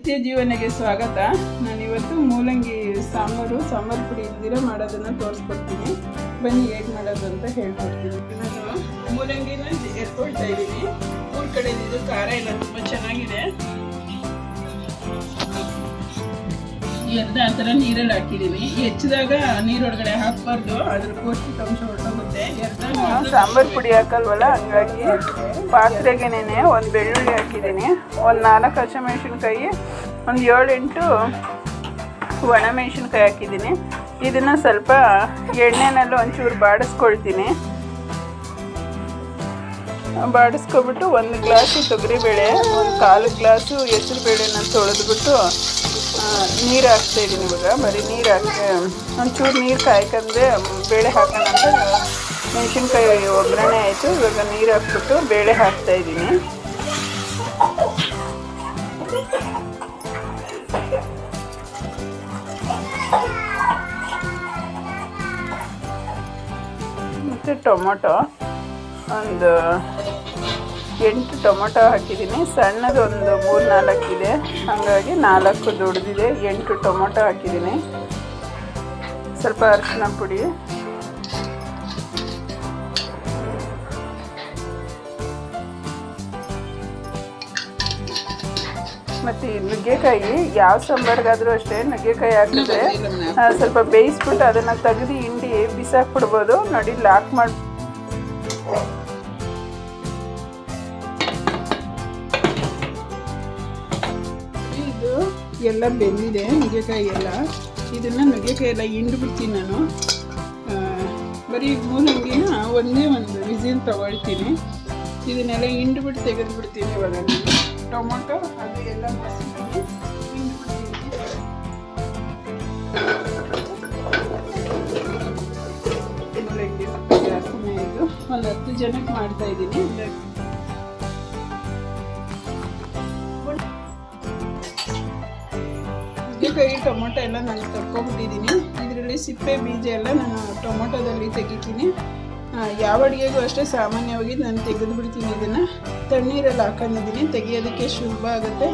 ನಿತ್ಯ ಜೀವನಕ್ಕೆ ಸ್ವಾಗತ. ನಾನಿವತ್ತು ಮೂಲಂಗಿ ಸಾಂಬಾರು ಪುಡಿ ಇಲ್ದಿರ ಮಾಡೋದನ್ನು ತೋರಿಸ್ಕೊಡ್ತೀನಿ. ಬನ್ನಿ ಹೇಗೆ ಮಾಡೋದು ಅಂತ ಹೇಳ್ಕೊಡ್ತೀನಿ. ನಾನು ಮೂಲಂಗಿನ ಎತ್ಕೊಳ್ತಾ ಇದ್ದೀನಿ. ಊರ ಕಡೆ ಇದು ಖಾರ ಎಲ್ಲ ತುಂಬ ಚೆನ್ನಾಗಿದೆ. ಎರ್ದ ಆ ಥರ ನೀರಲ್ಲಿ ಹಾಕಿದ್ದೀನಿ. ಹೆಚ್ಚಿದಾಗ ನೀರೊಳಗಡೆ ಹಾಕಬಾರ್ದು, ಅದ್ರ ಪೌಷ್ಟಿಕಾಂಶ ಹೊರಟೋಗುತ್ತೆ. ಸಾಂಬಾರು ಪುಡಿ ಹಾಕಲ್ವಲ್ಲ, ಹಂಗಾಗಿ ಪಾತ್ರೆಗೆನೆ ಒಂದು ಬೆಳ್ಳುಳ್ಳಿ ಹಾಕಿದ್ದೀನಿ, ಒಂದು 4 ಹಸಿಮೆಣಸಿನ್ಕಾಯಿ, ಒಂದು 7-8 ಒಣಮೆಣಸಿನ್ಕಾಯಿ ಹಾಕಿದ್ದೀನಿ. ಇದನ್ನು ಸ್ವಲ್ಪ ಎಣ್ಣೆನಲ್ಲಿ ಒಂಚೂರು ಬಾಡಿಸ್ಕೊಳ್ತೀನಿ. ಬಾಡಿಸ್ಕೊಬಿಟ್ಟು 1 ಗ್ಲಾಸು ತೊಗರಿಬೇಳೆ, ಒಂದು 1/4 ಗ್ಲಾಸು ಹೆಸರುಬೇಳೆನ ತೊಳೆದ್ಬಿಟ್ಟು ನೀರು ಹಾಕ್ತಾಯಿದ್ದೀನಿ. ಇವಾಗ ಬರೀ ನೀರು ಹಾಕಿ ಒಂಚೂರು ನೀರು ಕಾಯ್ಕಂದ್ರೆ ಬೇಳೆ ಹಾಕೋಣ ಅಂತ ಮೆಣಸಿನ್ಕಾಯಿ ಒಗ್ಗರಣೆ ಆಯಿತು. ಇವಾಗ ನೀರು ಹಾಕ್ಬಿಟ್ಟು ಬೇಳೆ ಹಾಕ್ತಾಯಿದ್ದೀನಿ. ಮತ್ತು ಟೊಮೊಟೊ ಒಂದು 8 ಟೊಮೊಟೊ ಹಾಕಿದ್ದೀನಿ. ಸಣ್ಣದು ಒಂದು 3-4 ಇದೆ, ಹಾಗಾಗಿ 4 ದೊಡ್ಡದಿದೆ. 8 ಟೊಮೊಟೊ ಹಾಕಿದ್ದೀನಿ. ಸ್ವಲ್ಪ ಅರಿಶಿನ ಪುಡಿ, ಮತ್ತು ನುಗ್ಗೆಕಾಯಿ. ಯಾವ ಸಾಂಬಾರ್ಗಾದರೂ ಅಷ್ಟೇ ನುಗ್ಗೆಕಾಯಿ ಹಾಕಿದ್ರೆ ಸ್ವಲ್ಪ ಬೇಯಿಸ್ಬಿಟ್ಟು ಅದನ್ನು ತೆಗೆದು ಹಿಂಡಿ ಬಿಸಾಕ್ಬಿಡ್ಬೋದು. ನೋಡಿ ಲಾಕ್ ಮಾಡಿ ಎಲ್ಲ ಬೆಂದಿದೆ ನುಗ್ಗೆಕಾಯಿ ಎಲ್ಲ. ಇದನ್ನು ನುಗ್ಗೆಕಾಯಿ ಎಲ್ಲ ಹಿಂಡ್ಬಿಡ್ತೀನಿ ನಾನು. ಬರೀ ಮೂಲಂಗಿನ ಒಂದೇ ಒಂದು ವಿಸಿಲ್ ತಗೊಳ್ತೀನಿ. ಇದನ್ನೆಲ್ಲ ಹಿಂಡ್ಬಿಟ್ಟು ತೆಗೆದುಬಿಡ್ತೀನಿ. ಇವಾಗ ನಾನು ಟೊಮೊಟೊ ಅದು ಎಲ್ಲ ಮಸಾಲೆ ಹಿಂಡ್ಬಿಡ್ತೀನಿ. ಮೂಲಂಗಿ ಜಾಸ್ತಿನೇ ಇದು, ಒಂದು 10 ಜನಕ್ಕೆ ಮಾಡ್ತಾಯಿದ್ದೀನಿ. ನುಗ್ಗೆಕಾಯಿ ಟೊಮೊಟೊ ಎಲ್ಲ ನಾನು ತೊಳ್ಕೊಬಿಟ್ಟಿದ್ದೀನಿ. ಇದರಲ್ಲಿ ಸಿಪ್ಪೆ ಬೀಜ ಎಲ್ಲ ನಾನು ಟೊಮೊಟೊದಲ್ಲಿ ತೆಗಿತೀನಿ. ಯಾವ ಅಡುಗೆಗೂ ಅಷ್ಟೇ ಸಾಮಾನ್ಯವಾಗಿ ನಾನು ತೆಗೆದುಬಿಡ್ತೀನಿ. ಇದನ್ನು ತಣ್ಣೀರಲ್ಲಿ ಹಾಕೊಂಡಿದ್ದೀನಿ, ತೆಗಿಯೋದಕ್ಕೆ ಸುಲಭ ಆಗುತ್ತೆ.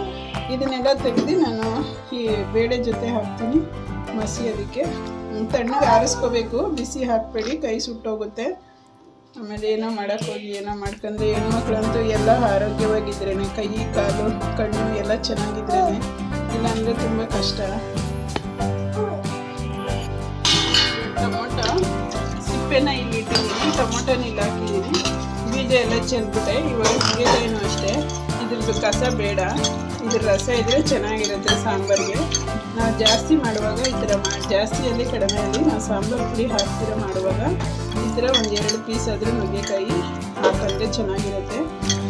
ಇದನ್ನೆಲ್ಲ ತೆಗೆದು ನಾನು ಈ ಬೇಳೆ ಜೊತೆ ಹಾಕ್ತೀನಿ ಮಸಿಯೋದಕ್ಕೆ. ತಣ್ಣಗೆ ಆರಿಸ್ಕೋಬೇಕು, ಬಿಸಿ ಹಾಕಬೇಡಿ, ಕೈ ಸುಟ್ಟೋಗುತ್ತೆ. ಆಮೇಲೆ ಏನೋ ಮಾಡೋಕ್ಕೋಗಿ ಏನೋ ಮಾಡ್ಕೊಂಡ್ರೆ ಹೆಣ್ಮಕ್ಳಂತೂ ಎಲ್ಲ ಆರೋಗ್ಯವಾಗಿದ್ರೇ, ಕೈ ಕಾಲು ಕಣ್ಣು ಎಲ್ಲ ಚೆನ್ನಾಗಿದ್ರೇ, ಇಲ್ಲಾಂದರೆ ತುಂಬ ಕಷ್ಟ. ಟೊಮೊಟೊ ಸಿಪ್ಪೆನ ಇಲ್ಲಿ ಇಟ್ಟಿದ್ದೀನಿ, ಟೊಮೊಟೊನ ಇಲ್ಲಿ ಹಾಕಿದ್ದೀನಿ, ಬೀಜ ಎಲ್ಲ ಚೆಲ್ಬಿಟ್ಟೆ. ಇವಾಗ ನುಗ್ಗೆಕಾಯಿನೂ ಅಷ್ಟೇ, ಇದ್ರದ್ದು ಕಸ ಬೇಡ, ಇದ್ರ ರಸ ಇದ್ದರೆ ಚೆನ್ನಾಗಿರುತ್ತೆ ಸಾಂಬಾರಿಗೆ. ನಾವು ಜಾಸ್ತಿ ಮಾಡುವಾಗ ಈ ಥರ ಜಾಸ್ತಿಯಲ್ಲಿ ಕಡಿಮೆಯಲ್ಲಿ ನಾವು ಸಾಂಬಾರು ಪುಡಿ ಹಾಕ್ತಿರೋ ಮಾಡುವಾಗ ಈ ಥರ 1-2 ಪೀಸ್ ಆದರೂ ನುಗ್ಗೆಕಾಯಿ ಹಾಕೊಂಡ್ರೆ ಚೆನ್ನಾಗಿರುತ್ತೆ.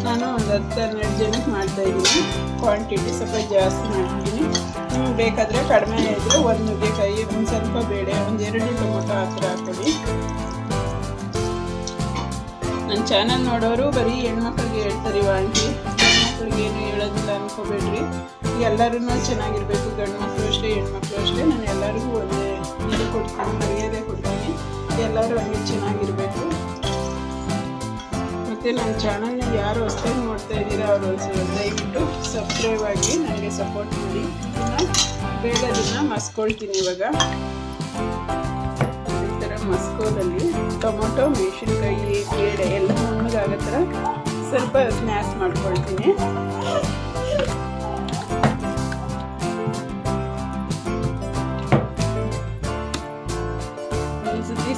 ನಾನು ಒಂದು 10-12 ಜನಕ್ಕೆ ಮಾಡ್ತಾಯಿದ್ದೀನಿ. ಕ್ವಾಂಟಿಟಿ ಸ್ವಲ್ಪ ಜಾಸ್ತಿ ಮಾಡ್ತಿದ್ದೀನಿ. ನಿಮ್ಗೆ ಬೇಕಾದರೆ ಕಡಿಮೆ ಇದ್ದರೆ 1 ನುಗ್ಗೆಕಾಯಿ, ಒಂದು ಸ್ವಲ್ಪ ಬೇಳೆ, 1-2 ಟೊಮೊಟೊ ಆ ಥರ ಹಾಕೊಳ್ಳಿ. ನನ್ನ ಚಾನಲ್ ನೋಡೋರು ಬರೀ ಹೆಣ್ಮಕ್ಳಿಗೆ ಹೇಳ್ತಾರೆ, ಆಂಟಿ ಹೆಣ್ಮಕ್ಳಿಗೆ ಏನು ಹೇಳೋದಿಲ್ಲ ಅನ್ಕೋಬೇಡ್ರಿ. ಎಲ್ಲರೂ ಚೆನ್ನಾಗಿರಬೇಕು, ಗಂಡು ಮಕ್ಕಳು ಅಷ್ಟೇ ಹೆಣ್ಮಕ್ಳು ಅಷ್ಟೇ. ನಾನು ಎಲ್ಲರಿಗೂ ಒಂದೇ ಇದು ಕೊಡ್ತೀನಿ, ಮರ್ಯಾದೆ ಕೊಡ್ತೀನಿ. ಎಲ್ಲರೂ ಹಂಗೆ ಚೆನ್ನಾಗಿರಬೇಕು. ಮತ್ತು ನನ್ನ ಚಾನಲ್ನ ಯಾರು ಹೊಸದಾಗಿ ನೋಡ್ತಾ ಇದ್ದೀರಾ ಅವರು ದಯವಿಟ್ಟು ಸಬ್ಸ್ಕ್ರೈಬ್ ಆಗಿ ನನಗೆ ಸಪೋರ್ಟ್ ಮಾಡಿ. ಬೇಳೆದನ್ನು ಮಸ್ಕೊಳ್ತೀನಿ. ಇವಾಗ ಈ ಥರ ಮಸ್ಕೋದಲ್ಲಿ ಟೊಮೊಟೊ, ಮೆಣಸಿನ್ಕಾಯಿ, ಬೇಳೆ ಎಲ್ಲ ನುಣ್ಣಗಾಗೋ ಥರ ಸ್ವಲ್ಪ ಸ್ಮ್ಯಾಶ್ ಮಾಡ್ಕೊಳ್ತೀನಿ.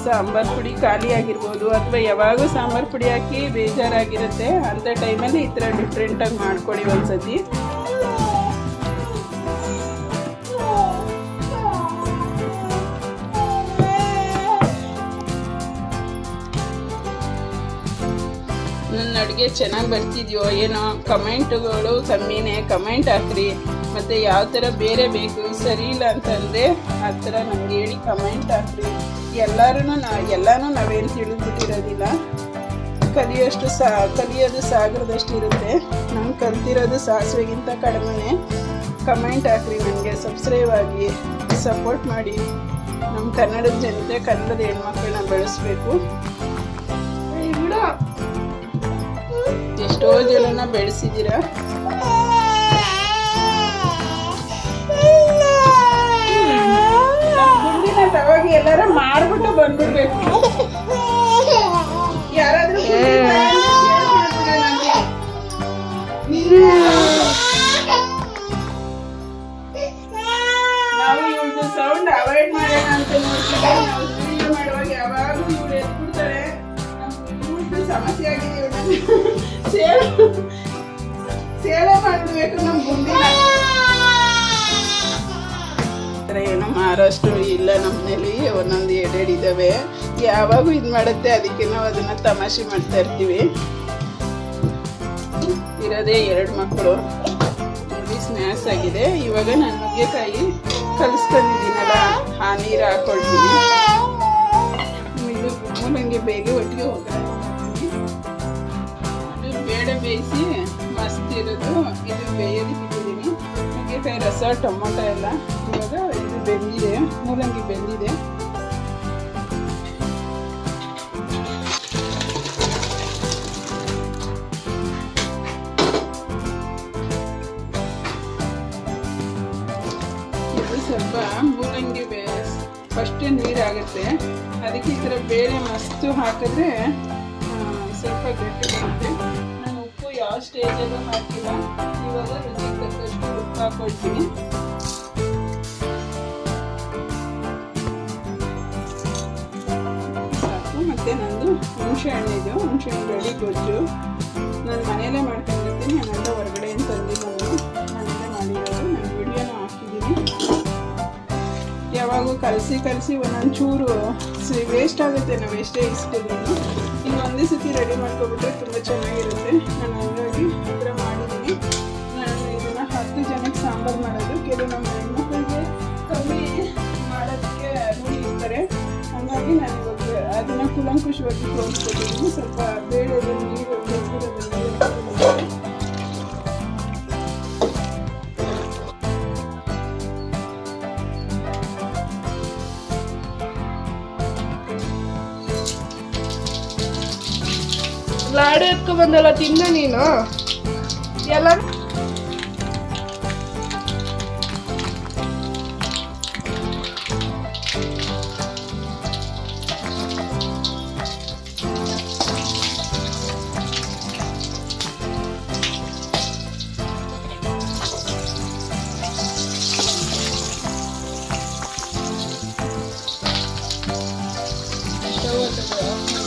ಸಾಂಬಾರು ಪುಡಿ ಖಾಲಿ ಆಗಿರ್ಬೋದು, ಅಥವಾ ಯಾವಾಗೂ ಸಾಂಬಾರು ಪುಡಿ ಹಾಕಿ ಬೇಜಾರಾಗಿರುತ್ತೆ, ಅಂಥ ಟೈಮಲ್ಲಿ ಈ ಥರ ಡಿಫ್ರೆಂಟಾಗಿ ಮಾಡ್ಕೊಳ್ಳಿ ಒಂದ್ಸತಿ. ನನ್ನ ಅಡುಗೆ ಚೆನ್ನಾಗಿ ಬರ್ತಿದೆಯೋ ಏನೋ, ಕಮೆಂಟ್ಗಳು ಕಮ್ಮಿನೇ, ಕಮೆಂಟ್ ಹಾಕ್ರಿ. ಮತ್ತು ಯಾವ ಥರ ಬೇರೆ ಬೇಕು, ಸರಿ ಇಲ್ಲ ಅಂತಂದರೆ ಆ ಥರ ನಮ್ಗೆ ಹೇಳಿ ಕಮೆಂಟ್ ಹಾಕ್ರಿ. ಎಲ್ಲನೂ ನಾವೇನು ತಿಳಿದ್ಬಿಟ್ಟಿರೋದಿಲ್ಲ. ಕಲಿಯೋದು ಸಾಗರದಷ್ಟು ಇರುತ್ತೆ. ನಾನು ಕಲ್ತಿರೋದು ಸಾಸಿವೆಗಿಂತ ಕಡಿಮೆ. ಕಮೆಂಟ್ ಹಾಕ್ರಿ, ನನಗೆ ಸಬ್ಸ್ಕ್ರೈಬ್ ಆಗಿ ಸಪೋರ್ಟ್ ಮಾಡಿ. ನಮ್ಮ ಕನ್ನಡದ ಜನತೆ, ಕನ್ನಡದ ಹೆಣ್ಮಕ್ಳನ್ನ ಬೆಳೆಸ್ಬೇಕು. ಎಷ್ಟೋ ಜನನ ಬೆಳೆಸಿದ್ದೀರಾ. ಅವಾಗ ಎಲ್ಲಾರ ಮಾಡ್ಬಿಟ್ಟು ಬಂದ್ಬಿಡ್ಬೇಕು. ಯಾರಾದ್ರೂ ನಾವು ಇವ್ರದ್ದು ಸೌಂಡ್ ಅವಾಯ್ಡ್ ಮಾಡೋಣ ಅಂತ ನೋಡ್ತೀವಿ. ನಾವು ವಿಡಿಯೋ ಮಾಡುವಾಗ ಯಾವಾಗೂ ಇವ್ರು ಎದ್ಬಿಡ್ತಾರೆ. ಇವ್ರದ್ದು ಸಮಸ್ಯೆ ಆಗಿದೆ. ಸೇವೆ ಮಾಡ್ಬೇಕು ನಮ್ ಮುಂದಿನ ಏನೋ ಮಾರೋಷ್ಟು ಇಲ್ಲ. ನಮ್ಮನೇಲಿ ಒಂದೊಂದು ಎರಡೆರಡು ಇದ್ದಾವೆ. ಯಾವಾಗೂ ಇದು ಮಾಡುತ್ತೆ, ಅದಕ್ಕೆ ನಾವು ಅದನ್ನ ತಮಾಷೆ ಮಾಡ್ತಾ ಇರ್ತೀವಿ. ಇರೋದೇ 2 ಮಕ್ಕಳು. ಇಲ್ಲಿ ಸ್ನ್ಯಾಕ್ಸ್ ಆಗಿದೆ. ಇವಾಗ ನಾನು ನುಗ್ಗೆಕಾಯಿ ಕಲಿಸ್ಕೊಂಡಿದ್ದೀನಲ್ಲ, ಆ ನೀರು ಹಾಕೊಳ್ತೀನಿ. ಇದು ಮೂಲಂಗಿ ಬೇಗ ಒಟ್ಟಿಗೆ ಹೋಗ್ತೀನಿ. ಇದು ಬೇಡ ಬೇಯಿಸಿ ಮಸ್ತ್ ಇರೋದು. ಇದು ಬೇಯೋದಕ್ಕೆ ಇಟ್ಟಿದ್ದೀನಿ. ನುಗ್ಗೆಕಾಯಿ ರಸ, ಟೊಮೊಟೊ ಎಲ್ಲ. ಇವಾಗ ಇದು ಬೆಂದಿದೆ, ಮೂಲಂಗಿ ಬೆಂದಿದೆ. ಇದು ಸ್ವಲ್ಪ ಮೂಲಂಗಿ ಫಸ್ಟೇ ನೀರಾಗುತ್ತೆ. ಅದಕ್ಕೆ ಈ ಥರ ಬೇಳೆ ಮಸ್ತು ಹಾಕಿದ್ರೆ ಸ್ವಲ್ಪ ಗಟ್ಟಿ ಬರುತ್ತೆ. ನಾನು ಉಪ್ಪು ಯಾವ ಸ್ಟೇಜಲ್ಲೂ ಹಾಕಿಲ್ಲ. ಇವಾಗ ರುಚಿಗೆ ತಕ್ಕಷ್ಟು ಉಪ್ಪು ಹಾಕೊಳ್ತೀನಿ. ಸಾಕು. ಮತ್ತು ನಂದು ಹುಣಸೆ ಹಣ್ಣಿದು, ಹುಣಸೆ ಹಣ್ಣು ರೆಡಿ ಗೊಜ್ಜು. ನಾನು ಮನೆಯಲ್ಲೇ ಮಾಡ್ಕೊಂಡಿರ್ತೀನಿ. ನಾನೆಲ್ಲ ಹೊರಗಡೆ ಏನು ತಂದಿಲ್ಲ. ಮನೆಯಲ್ಲೇ ಮಾಡಿರೋದು. ನಾನು ವಿಡಿಯೋನ ಹಾಕಿದ್ದೀನಿ. ಯಾವಾಗೂ ಕಲಸಿ ಒಂದೊಂದು ಚೂರು ವೇಸ್ಟ್ ಆಗುತ್ತೆ. ನಾವು ಎಷ್ಟೇ ಇಸ್ಕೊಂಡಿದ್ದು ಇನ್ನು ಒಂದೇ ಸತಿ ರೆಡಿ ಮಾಡ್ಕೊಬಿಟ್ರೆ ತುಂಬ ಚೆನ್ನಾಗಿರುತ್ತೆ. ನಾನು ಹಂಗಾಗಿ ಈ ಥರ ಮಾಡಿದ್ದೀನಿ. ನಾನು ಇದನ್ನು 10 ಜನಕ್ಕೆ ಸಾಂಬಾರು ಮಾಡೋದು. ಕೆಲವು ನಮ್ಮ ಹೆಣ್ಮಕ್ಳಿಗೆ ಕಮ್ಮಿ ಮಾಡೋದಕ್ಕೆ ರೂಢಿ ಇರ್ತಾರೆ. ಹಾಗಾಗಿ ನಾನು ಇವಾಗ ಅದನ್ನು ಕುಲಂಕುಷವಾಗಿ ತೋರಿಸ್ಕೊಟ್ಟಿದ್ದೀನಿ. ಸ್ವಲ್ಪ ಬೇಳೆ ನೀರು ಲಾಡು ಎತ್ಕೊ ಬಂದಲ್ಲ, ತಿನ್ನ ನೀನು ಎಲ್ಲ. ಸ್ಟವ್